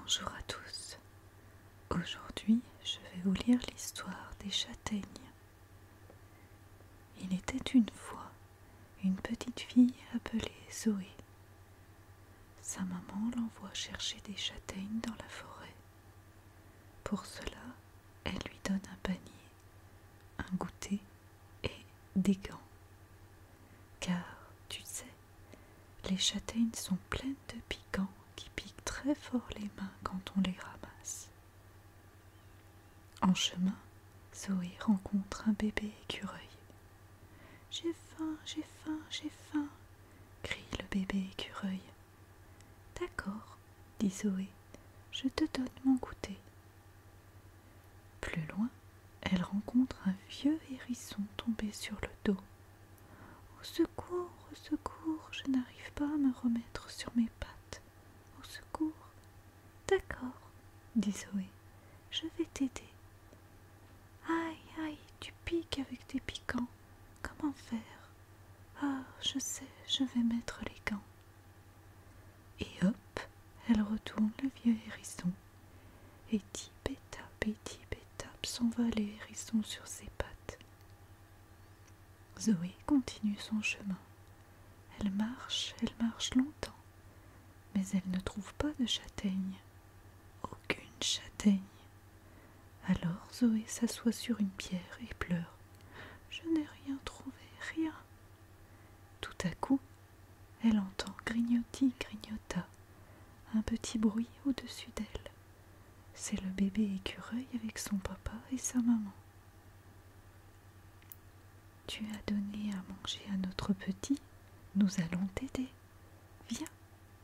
Bonjour à tous. Aujourd'hui, je vais vous lire l'histoire des châtaignes. Il était une fois une petite fille appelée Zoé. Sa maman l'envoie chercher des châtaignes dans la forêt. Pour cela, elle lui donne un panier, un goûter et des gants. Car, tu sais, les châtaignes sont pleines de piquants qui piquent très fort les mains quand on les ramasse. En chemin, Zoé rencontre un bébé écureuil. « J'ai faim, j'ai faim, j'ai faim !» crie le bébé écureuil. « D'accord, » dit Zoé, « je te donne mon goûter. » Plus loin, elle rencontre un vieux hérisson tombé sur le dos. « Au secours, je n'arrive pas à me remettre sur mes pattes. Au secours !»« D'accord, » dit Zoé, « je vais t'aider. » « Aïe, aïe, tu piques avec tes piquants. Comment faire ? Ah, je sais, je vais mettre les gants. » Et hop, elle retourne le vieux hérisson. Et tip et tape s'en va le hérisson sur ses pattes. Zoé continue son chemin. Elle marche longtemps, mais elle ne trouve pas de châtaigne. Aucune châtaigne. Alors Zoé s'assoit sur une pierre et pleure. « Je n'ai rien trouvé, rien. » Tout à coup, elle entend grignota, un petit bruit au-dessus d'elle. C'est le bébé écureuil avec son papa et sa maman. « Tu as donné à manger à notre petit, nous allons t'aider. Viens,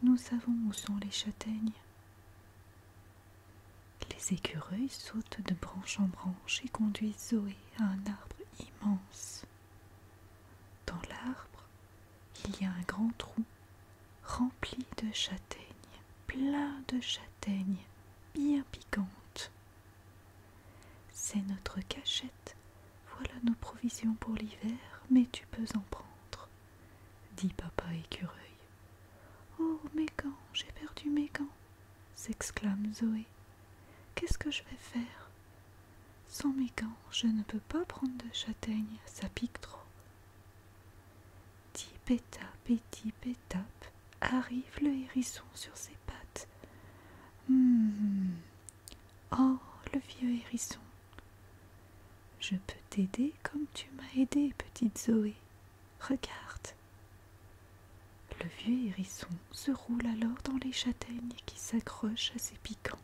nous savons où sont les châtaignes. » Les écureuils sautent de branche en branche et conduisent Zoé à un arbre immense. Dans l'arbre, il y a un grand trou rempli de châtaignes, plein de châtaignes bien piquantes. « C'est notre cachette, voilà nos provisions pour l'hiver, mais tu peux en prendre, » dit papa écureuil. « Oh, mes gants, j'ai perdu mes gants !» s'exclame Zoé. « Qu'est-ce que je vais faire ? Sans mes gants, je ne peux pas prendre de châtaignes, ça pique trop. » Tip et tape, arrive le hérisson sur ses pattes. Oh, le vieux hérisson. « Je peux t'aider comme tu m'as aidé, petite Zoé. Regarde. » Le vieux hérisson se roule alors dans les châtaignes qui s'accrochent à ses piquants.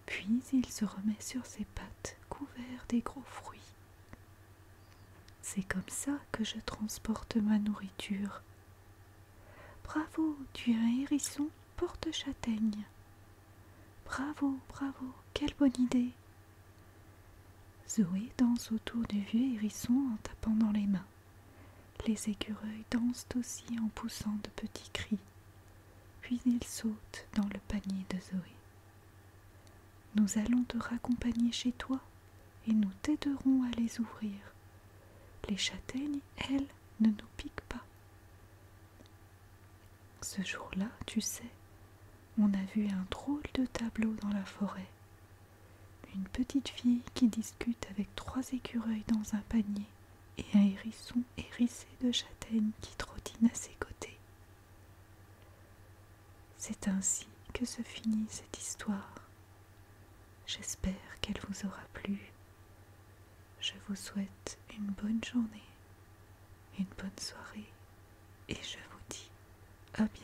Puis il se remet sur ses pattes, couvert des gros fruits. « C'est comme ça que je transporte ma nourriture. »« Bravo, tu es un hérisson porte-châtaigne. »« Bravo, quelle bonne idée !» Zoé danse autour du vieux hérisson en tapant dans les mains. Les écureuils dansent aussi en poussant de petits cris. Puis ils sautent dans le panier de Zoé. « Nous allons te raccompagner chez toi et nous t'aiderons à les ouvrir. Les châtaignes, elles, ne nous piquent pas. » Ce jour-là, tu sais, on a vu un drôle de tableau dans la forêt. Une petite fille qui discute avec 3 écureuils dans un panier et un hérisson hérissé de châtaignes qui trottine à ses côtés. C'est ainsi que se finit cette histoire. J'espère qu'elle vous aura plu. Je vous souhaite une bonne journée, une bonne soirée et je vous dis à bientôt.